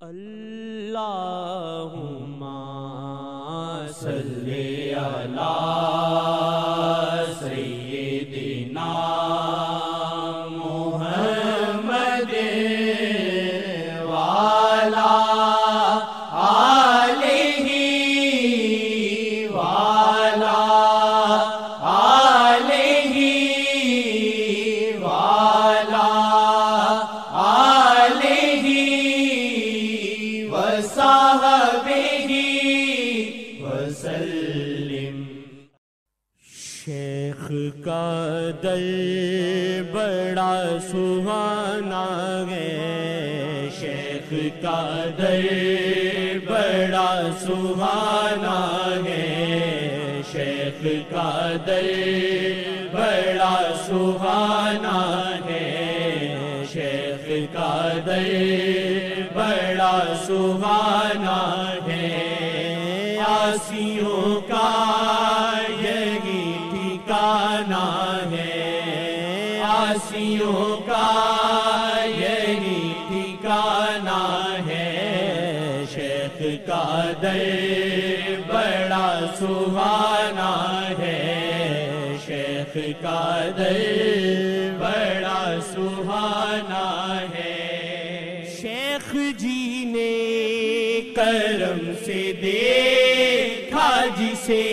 اللہم صلی علی سیدنا محمد وعلی آلہ وعلی آلہ وعلی آلہ وصحبہ وسلم۔ شیخ کا در بڑا سہانا ہے، شیخ کا در بڑا سہانا ہے، شیخ کا در بڑا سہانا ہے، شیخ کا در بڑا سہانا ہے۔ عاصیوں کا یہی ٹھکانہ ہے، عاصیوں کا یہی ٹھکانہ ہے، شیخ کا در بڑا سہانا ہے، شیخ کا در بڑا سہانا ہے۔ شیخ جی نے کرم سے دیکھا جسے،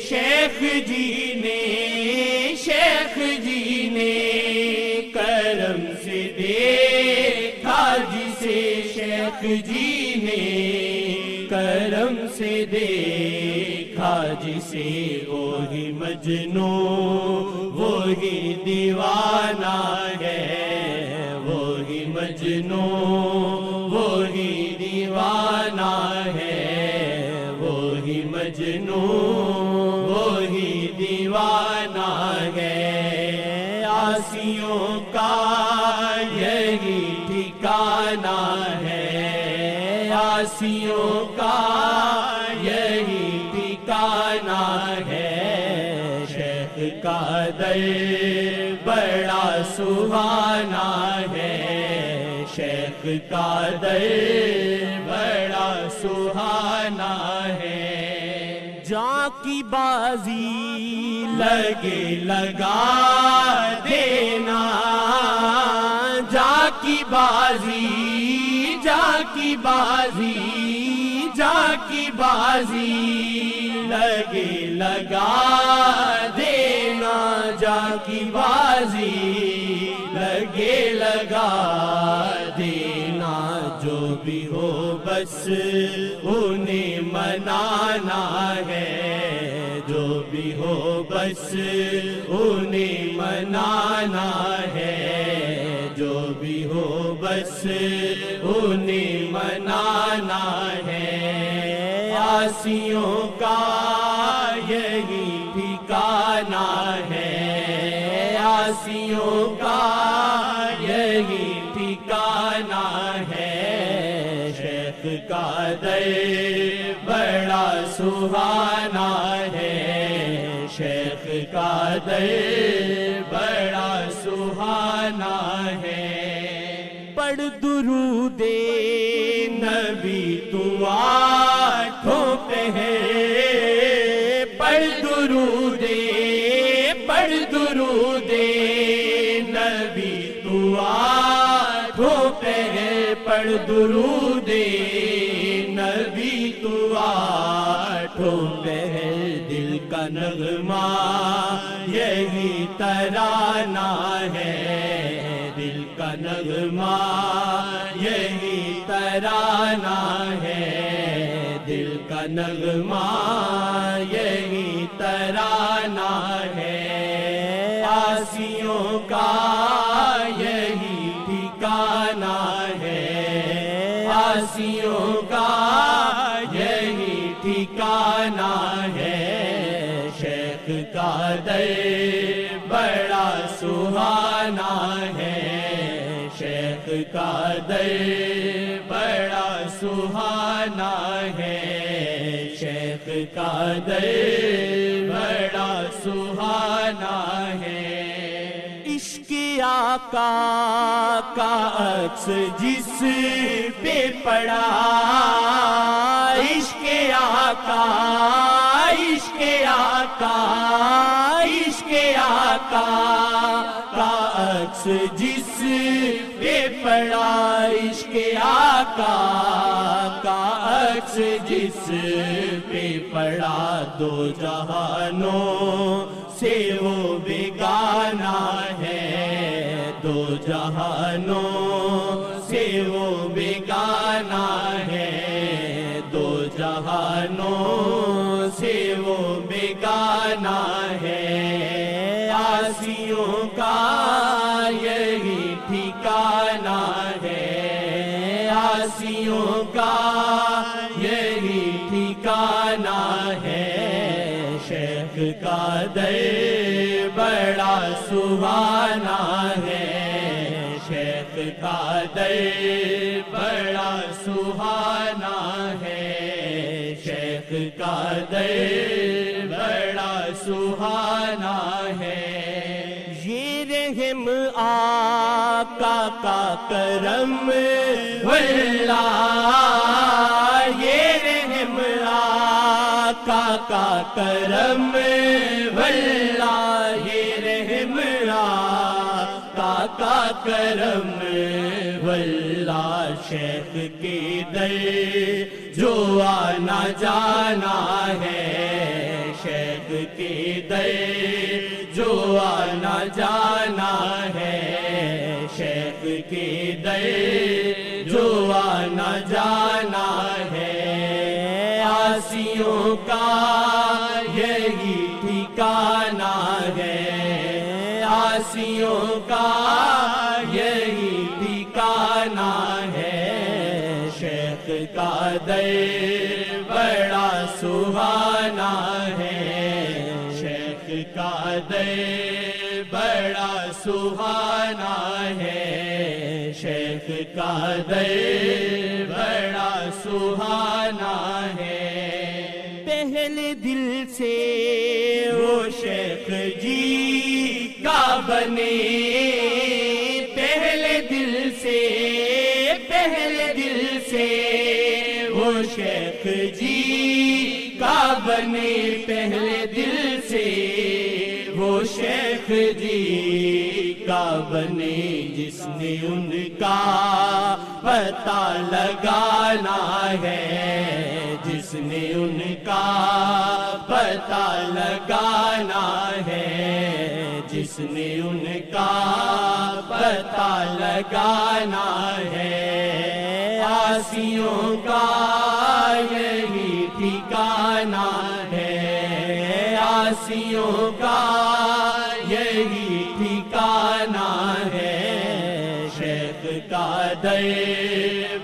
شیخ جی نے کرم سے دیکھا جسے، شیخ جی نے کرم سے دیکھا جسے، وہی مجنوں وہی دیوانہ ہے، وہی مجنوں وہی دیوانہ ہے، وہی مجنوں وہی دیوانہ ہے۔ عاصیوں کا یہی ٹھکانہ ہے، عاصیوں کا یہی ٹھکانہ ہے، شیخ کا در بڑا سہانا ہے، شیخ کا در بڑا سہانا ہے۔ جاں کی بازی لگے لگا دینا، جاں کی بازی لگے لگا دینا، جاں کی بازی لگے لگا دینا، جو بھی ہو بس انہیں منانا ہے، جو بھی ہو بس انہیں منانا ہے، جو بھی ہو بس انہیں منانا ہے۔ عاصیوں کا یہی ٹھکانہ ہے، عاصیوں کا یہی ٹھکانہ ہے، شیخ کا در بڑا سہانا ہے، شیخ کا در بڑا سہانا ہے۔ پڑھ درود نبی تو آٹھوں پہ ہے، پڑھ درود نبی تو آٹھوں پہ ہے، پڑھ درود نبی تو آٹھوں پہ ہے، دل کا نغمہ یہی ترانہ ہے، دل کا نغمہ یہی ترانہ ہے، دل کا نغمہ یہی ترانہ ہے۔ عاصیوں کا یہی ٹھکانہ ہے، عاصیوں کا یہی ٹھکانہ ہے، شیخ کا در بڑا سہانا ہے، شیخ کا در بڑا سہانا ہے، شیخ کا در بڑا سہانا ہے۔ عشق آقا کا عکس جس پہ پڑا، عشق آقا، عشق آقا، عشق آقا کا عکس جس پہ پڑا، عشق آقا کا عکس جس پہ پڑا، دو جہانوں سے وہ بیگانہ ہے، دو جہانوں سے وہ بیگانہ ہے، دو جہانوں سے وہ بیگانہ ہے، عاصیوں کا یہی ٹھکانہ ہے، عاصیوں کا یہی ٹھکانہ ہے، شیخ کا در بڑا سہانا ہے، شیخ کا در بڑا سہانا ہے، شیخ کا در بڑا سہانا ہے، یہ رحم آقا کا کرم واللہ، یہ رحم آقا کا کرم واللہ، یہ رحم آقا کا کرم واللہ، شیخ کے در جو آنا جانا ہے، شیخ کے در جو آنا جانا ہے، شیخ کے در جو آنا جانا ہے، عاصیوں کا یہی ٹھکانہ ہے، عاصیوں کا یہی ٹھکانہ ہے، شیخ کا در بڑا سہانا ہے، شیخ کا در بڑا سہانا ہے، شیخ کا در بڑا سہانا ہے، پہلے دل سے وہ شیخ جی کا بنے، پہلے دل سے، پہلے دل سے وہ شیخ جی کا بنے، پہلے دل سے وہ شیخ جی کا بنے، جس نے ان کا پتہ لگانا ہے، جس نے ان کا پتہ لگانا ہے، جس نے ان کا پتہ لگانا ہے، عاصیوں کا یہی ٹھکانہ ہے، عاصیوں کا یہی ٹھکانہ ہے، شیخ کا در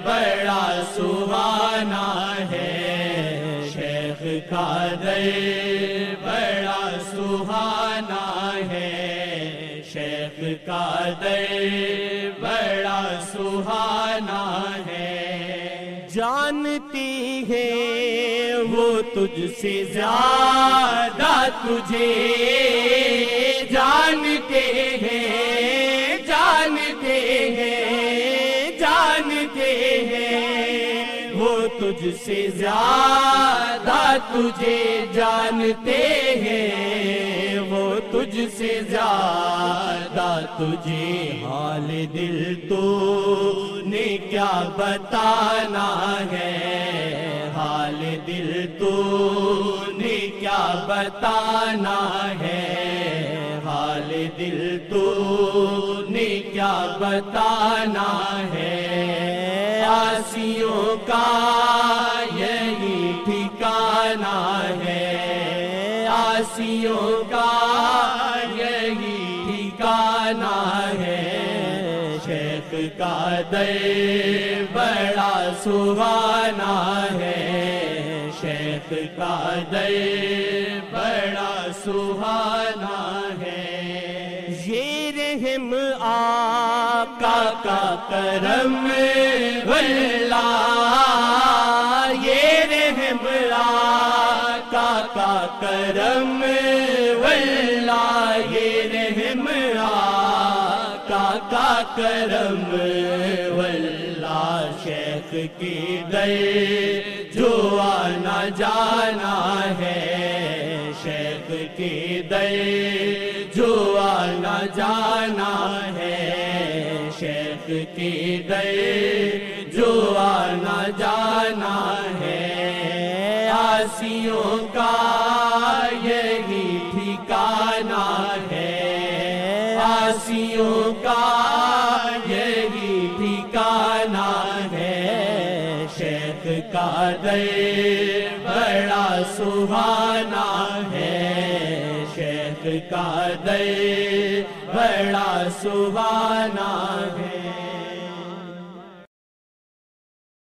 بڑا سہانا ہے، شیخ کا در بڑا سہانا ہے، شیخ کا در بڑا سہانا ہے، جانتے ہیں وہ تجھ سے زیادہ تجھے، جانتے ہیں، جانتے ہیں، جانتے ہیں وہ تجھ سے زیادہ تجھے، جانتے ہیں وہ تجھ سے زیادہ تجھے، حال دل تو نے کیا بتانا ہے، حال دل تو نے کیا بتانا ہے، حال دل تو نے کیا بتانا ہے، عاصیوں کا یہی ٹھکانہ ہے، عاصیوں کا یہی ٹھکانہ ہے، شیخ کا در بڑا سہانا ہے، شیخ کا در بڑا سہانا ہے، یہ رحم آقا کا کرم واللہ، یہ رحم آقا کا کرم واللہ، یہ رحم آقا کرم واللہ شیخ کی در جو آنا جانا ہے، شیخ کی در جو آنا جانا ہے، شیخ کی در جو آنا جانا ہے، عاصیوں کا یہی ٹھکانہ ہے، عاصیوں کا یہی ٹھکانہ ہے، شیخ کا در بڑا سہانا ہے، شیخ کا در بڑا سہانا ہے۔